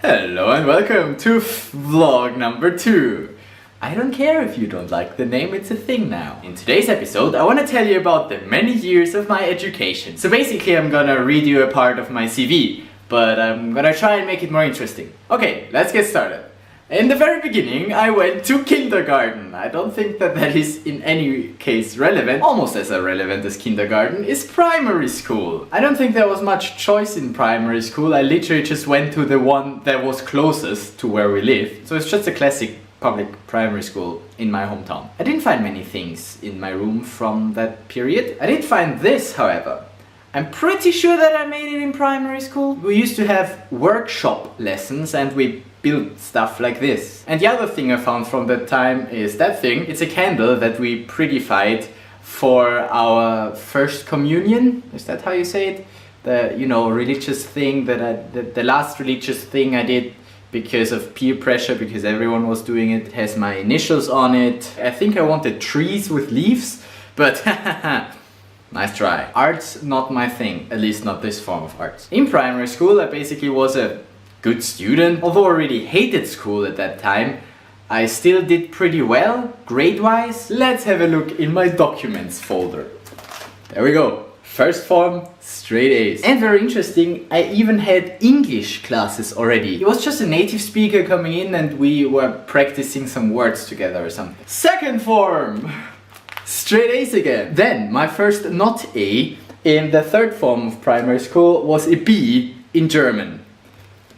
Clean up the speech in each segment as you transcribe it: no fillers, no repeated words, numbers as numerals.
Hello and welcome to vlog number 2. I don't care if you don't like the name, it's a thing now. In today's episode I want to tell you about the many years of my education. So basically I'm gonna read you a part of my CV, but I'm gonna try and make it more interesting. Okay, let's get started. In the very beginning I went to kindergarten. I don't think that is in any case relevant. Almost as irrelevant as kindergarten is primary school. I don't think there was much choice in primary school. I literally just went to the one that was closest to where we live. So it's just a classic public primary school in my hometown. I didn't find many things in my room from that period. I did find this, however. I'm pretty sure that I made it in primary school. We used to have workshop lessons and we built stuff like this. And the other thing I found from that time is that thing. It's a candle that we prettified for our first communion. Is that how you say it? The, religious thing that the last religious thing I did because of peer pressure, because everyone was doing it. It has my initials on it. I think I wanted trees with leaves, but nice try. Art's not my thing, at least not this form of art. In primary school I basically was a good student. Although I really hated school at that time, I still did pretty well, grade-wise. Let's have a look in my documents folder. There we go. First form, straight A's. And very interesting, I even had English classes already. It was just a native speaker coming in and we were practicing some words together or something. Second form, straight A's again. Then my first not A in the third form of primary school was a B in German.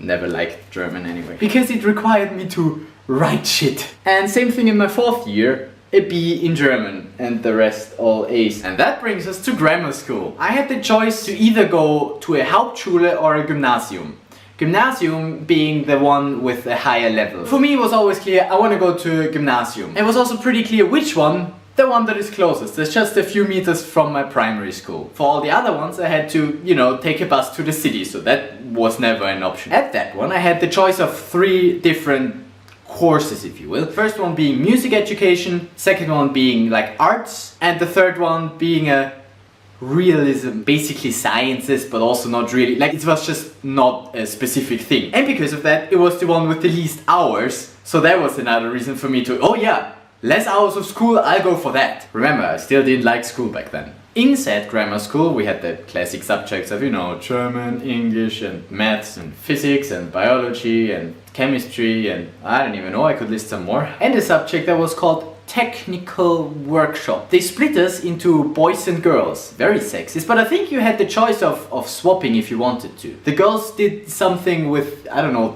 Never liked German anyway, because it required me to write shit. And same thing in my fourth year, a B in German, and the rest all A's. And that brings us to grammar school. I had the choice to either go to a Hauptschule or a Gymnasium. Gymnasium being the one with a higher level. For me it was always clear I want to go to a Gymnasium. It was also pretty clear which one. The one that is closest. There's just a few meters from my primary school. For all the other ones I had to, take a bus to the city, so that was never an option. At that one I had the choice of 3 different courses, if you will. First one being music education, second one being like arts, and the third one being a realism, basically sciences, but also not really, like it was just not a specific thing. And because of that, it was the one with the least hours, so that was another reason for me to, oh yeah, less hours of school, I'll go for that. Remember, I still didn't like school back then. In said grammar school, we had the classic subjects of, German, English, and maths, and physics, and biology, and chemistry, and I don't even know, I could list some more. And a subject that was called technical workshop. They split us into boys and girls. Very sexist, but I think you had the choice of swapping if you wanted to. The girls did something with,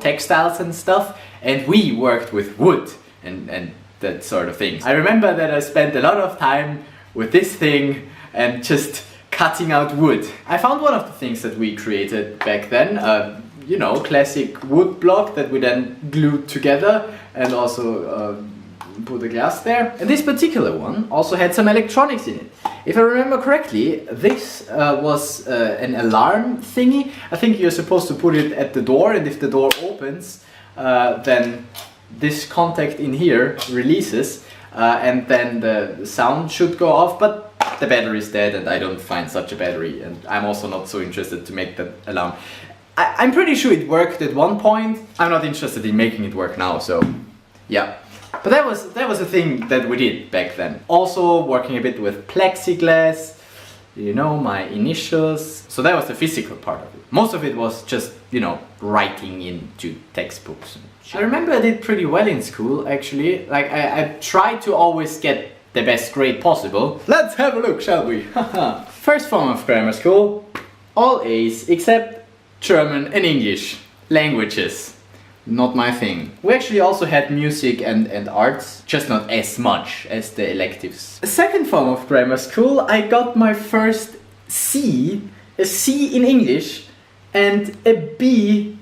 textiles and stuff, and we worked with wood and that sort of thing. I remember that I spent a lot of time with this thing and just cutting out wood. I found one of the things that we created back then, classic wood block that we then glued together and also put a glass there. And this particular one also had some electronics in it. If I remember correctly, this was an alarm thingy. I think you're supposed to put it at the door, and if the door opens, then this contact in here releases and then the sound should go off, but the battery is dead and I don't find such a battery, and I'm also not so interested to make that alarm. I'm pretty sure it worked at one point. I'm not interested in making it work now, so yeah. But that was a thing that we did back then. Also working a bit with plexiglass, my initials. So that was the physical part of it. Most of it was just, writing into textbooks. I remember I did pretty well in school, actually. Like, I tried to always get the best grade possible. Let's have a look, shall we? First form of grammar school, all A's except German and English. Languages. Not my thing. We actually also had music and arts, just not as much as the electives. The second form of grammar school, I got my first C, a C in English, and a B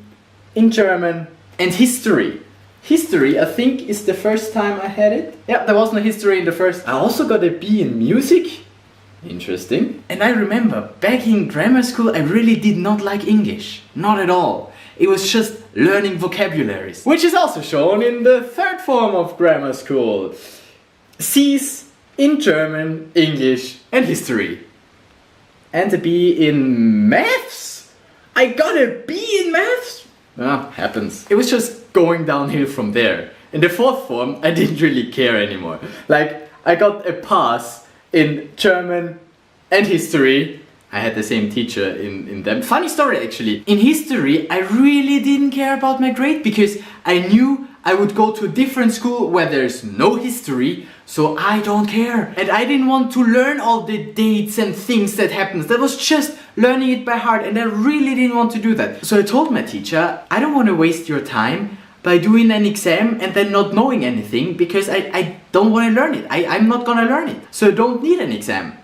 in German and history. History, I think, is the first time I had it. Yeah, there was no history in the first. I also got a B in music. Interesting. And I remember, back in grammar school, I really did not like English. Not at all. It was just learning vocabularies. Which is also shown in the third form of grammar school. C's in German, English and history. And a B in maths? I got a B in maths? Happens. It was just going downhill from there. In the fourth form, I didn't really care anymore. Like, I got a pass in German and history. I had the same teacher in them. Funny story actually. In history, I really didn't care about my grade because I knew I would go to a different school where there's no history, so I don't care. And I didn't want to learn all the dates and things that happens. That was just learning it by heart, and I really didn't want to do that. So I told my teacher, I don't want to waste your time by doing an exam and then not knowing anything because I don't want to learn it. I'm not gonna learn it. So I don't need an exam.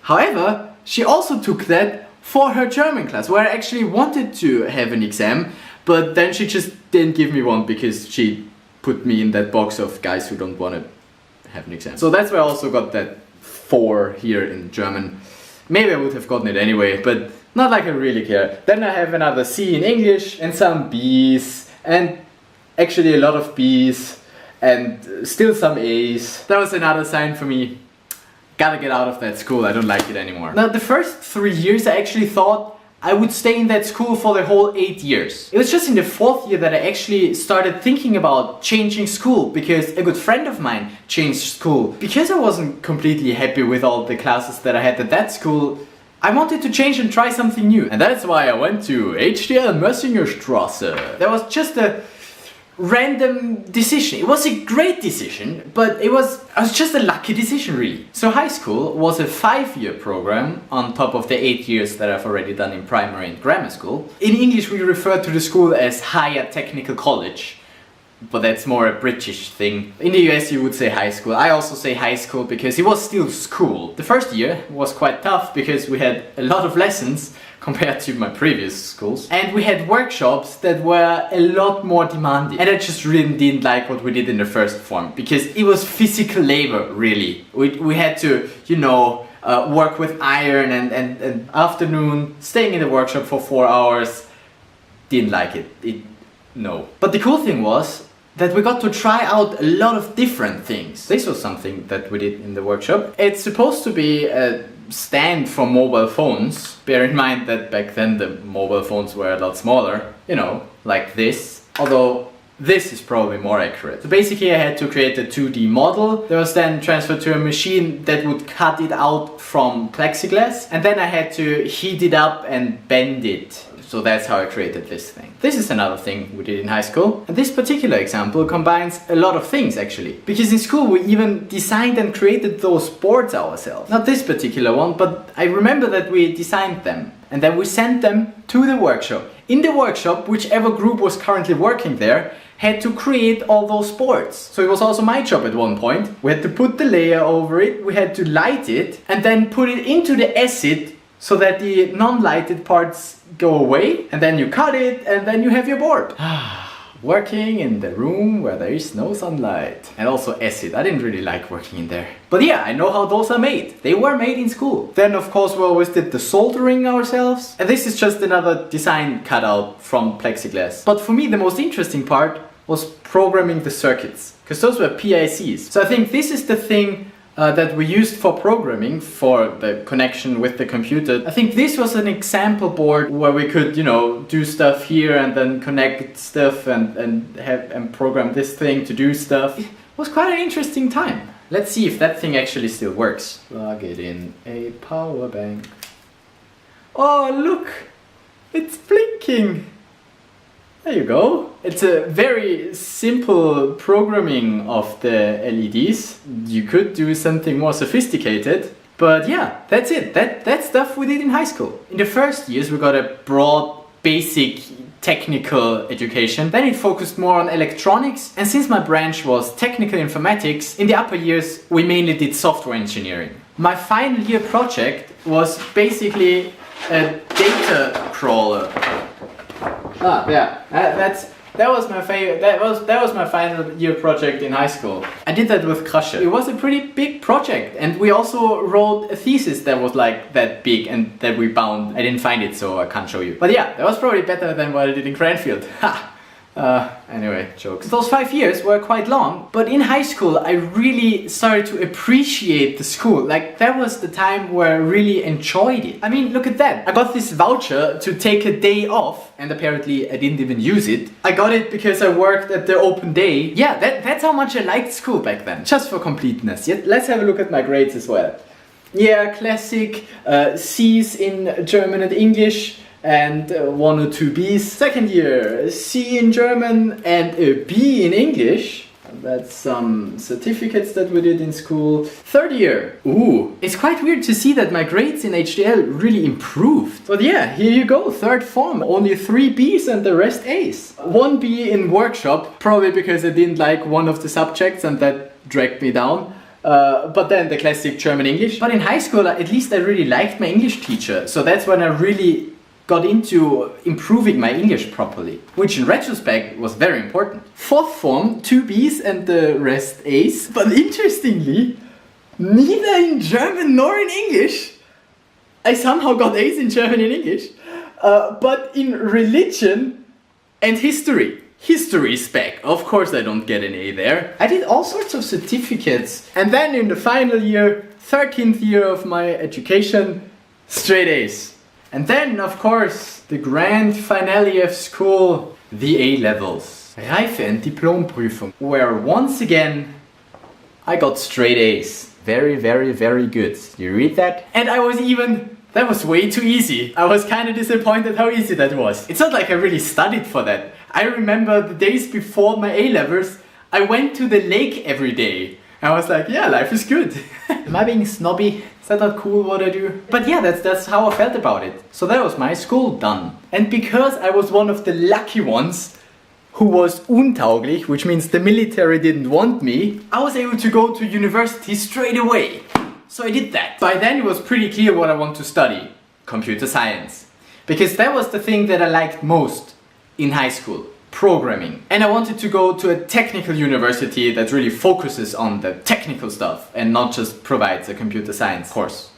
However, she also took that for her German class, where I actually wanted to have an exam, but then she just didn't give me one because she put me in that box of guys who don't want to have an exam. So that's where I also got that 4 here in German. Maybe I would have gotten it anyway, but not like I really care. Then I have another C in English and some B's, and actually a lot of B's, and still some A's. That was another sign for me. Gotta get out of that school, I don't like it anymore. Now the first 3 years I actually thought I would stay in that school for the whole 8 years. It was just in the 4th year that I actually started thinking about changing school because a good friend of mine changed school. Because I wasn't completely happy with all the classes that I had at that school, I wanted to change and try something new. And that's why I went to HDL Mössingerstraße. That was just a random decision. It was a great decision, but it was just a lucky decision really. So high school was a 5-year program on top of the 8 years that I've already done in primary and grammar school. In English we refer to the school as Higher Technical College, but that's more a British thing. In the US you would say high school. I also say high school because it was still school. The first year was quite tough because we had a lot of lessons compared to my previous schools. And we had workshops that were a lot more demanding. And I just really didn't like what we did in the first form because it was physical labor, really. We had to, you know, work with iron and afternoon, staying in the workshop for 4 hours. Didn't like it. No. But the cool thing was that we got to try out a lot of different things. This was something that we did in the workshop. It's supposed to be a stand for mobile phones. Bear in mind that back then the mobile phones were a lot smaller, you know, like this. Although this is probably more accurate. So basically I had to create a 2D model that was then transferred to a machine that would cut it out from plexiglass, and then I had to heat it up and bend it. So that's how I created this thing. This is another thing we did in high school. And this particular example combines a lot of things actually. Because in school we even designed and created those boards ourselves. Not this particular one, but I remember that we designed them. And then we sent them to the workshop. In the workshop, whichever group was currently working there had to create all those boards. So it was also my job at one point. We had to put the layer over it, we had to light it, and then put it into the acid so that the non-lighted parts go away, and then you cut it, and then you have your board. Working in the room where there is no sunlight. And also acid. I didn't really like working in there. But yeah, I know how those are made. They were made in school. Then of course we always did the soldering ourselves. And this is just another design cutout from plexiglass. But for me the most interesting part was programming the circuits. Because those were PICs. So I think this is the thing that we used for programming, for the connection with the computer. I think this was an example board where we could, you know, do stuff here and then connect stuff and program this thing to do stuff. It was quite an interesting time. Let's see if that thing actually still works. Plug it in a power bank. Oh, look! It's blinking! There you go. It's a very simple programming of the LEDs. You could do something more sophisticated, but yeah, that's it. That's stuff we did in high school. In the first years we got a broad, basic technical education. Then it focused more on electronics, and since my branch was technical informatics, in the upper years we mainly did software engineering. My final year project was basically a data crawler. Yeah, that was my favorite. That was my final year project in high school. I did that with Crusher. It was a pretty big project, and we also wrote a thesis that was like that big and that we bound. I didn't find it, so I can't show you. But yeah, that was probably better than what I did in Cranfield. Ha! Anyway, jokes. Those 5 years were quite long, but in high school I really started to appreciate the school. Like, that was the time where I really enjoyed it. I mean, look at that. I got this voucher to take a day off, and apparently I didn't even use it. I got it because I worked at the open day. Yeah, that's how much I liked school back then. Just for completeness. Yet, let's have a look at my grades as well. Yeah, classic C's in German and English, and 1 or 2 B's. Second year, C in German and a B in English. That's some certificates that we did in school. Third year, ooh, it's quite weird to see that my grades in HDL really improved. But yeah, here you go, third form, only 3 B's and the rest A's. 1 B in workshop, probably because I didn't like one of the subjects and that dragged me down. But then the classic German English. But in high school, at least I really liked my English teacher. So that's when I really got into improving my English properly, which in retrospect was very important. Fourth form, 2 B's and the rest A's. But interestingly, neither in German nor in English. I somehow got A's in German and English, but in religion and history. History spec, of course I don't get an A there. I did all sorts of certificates, and then in the final year, 13th year of my education, straight A's. And then, of course, the grand finale of school, the A-levels. Reife- and Diplomprüfung, where once again, I got straight A's. Very, very, very good. You read that? And that was way too easy. I was kind of disappointed how easy that was. It's not like I really studied for that. I remember the days before my A-levels, I went to the lake every day. I was like, yeah, life is good. Am I being snobby? Is that not cool what I do? But yeah, that's how I felt about it. So that was my school done. And because I was one of the lucky ones who was untauglich, which means the military didn't want me, I was able to go to university straight away. So I did that. By then it was pretty clear what I want to study. Computer science. Because that was the thing that I liked most in high school. Programming. And I wanted to go to a technical university that really focuses on the technical stuff and not just provides a computer science course.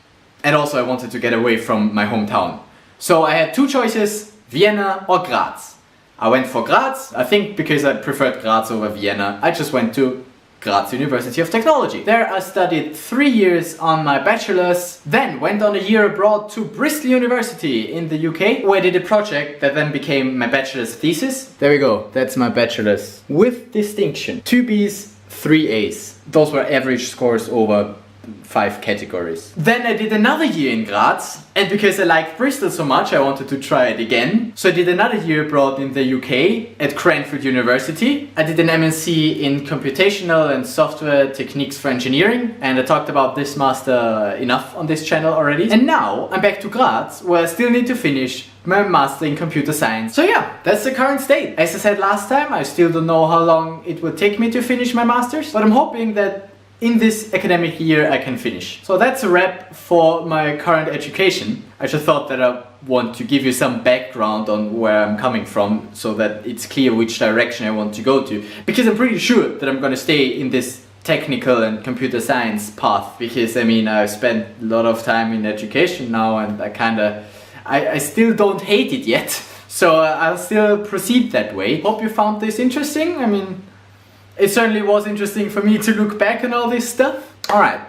And also I wanted to get away from my hometown. So I had 2 choices, Vienna or Graz. I went for Graz, I think because I preferred Graz over Vienna. I just went to Graz University of Technology. There I studied 3 years on my bachelor's, then went on a year abroad to Bristol University in the UK, where I did a project that then became my bachelor's thesis. There we go, that's my bachelor's. With distinction. 2 B's, 3 A's. Those were average scores over 5 categories. Then I did another year in Graz, and because I liked Bristol so much I wanted to try it again. So I did another year abroad in the UK at Cranfield University. I did an MSc in Computational and Software Techniques for Engineering, and I talked about this master enough on this channel already. And now I'm back to Graz, where I still need to finish my master in computer science. So yeah, that's the current state. As I said last time, I still don't know how long it will take me to finish my masters, but I'm hoping that in this academic year I can finish. So that's a wrap for my current education. I just thought that I want to give you some background on where I'm coming from so that it's clear which direction I want to go to. Because I'm pretty sure that I'm gonna stay in this technical and computer science path. Because I mean, I've spent a lot of time in education now and I still don't hate it yet. So I'll still proceed that way. Hope you found this interesting. I mean, it certainly was interesting for me to look back on all this stuff. Alright,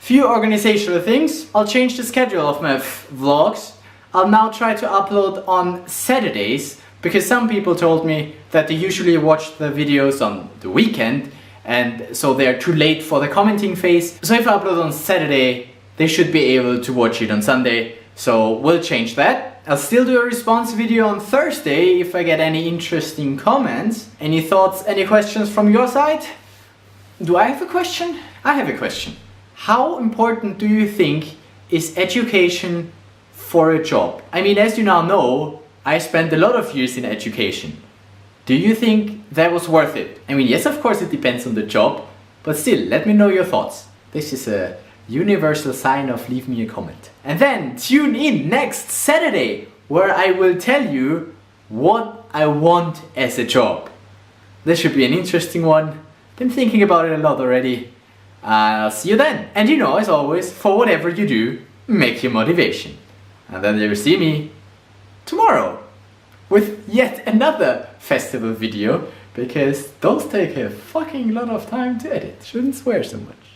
few organizational things. I'll change the schedule of my vlogs. I'll now try to upload on Saturdays because some people told me that they usually watch the videos on the weekend and so they're too late for the commenting phase. So if I upload on Saturday, they should be able to watch it on Sunday. So we'll change that. I'll still do a response video on Thursday if I get any interesting comments. Any thoughts, any questions from your side? Do I have a question? I have a question. How important do you think is education for a job? I mean, as you now know, I spent a lot of years in education. Do you think that was worth it? I mean, yes, of course it depends on the job, but still, let me know your thoughts. This is a universal sign of leave me a comment. And then tune in next Saturday where I will tell you what I want as a job. This should be an interesting one. Been thinking about it a lot already. I'll see you then. And you know, as always, for whatever you do, make your motivation. And then you'll see me tomorrow with yet another festival video, because those take a fucking lot of time to edit. Shouldn't swear so much.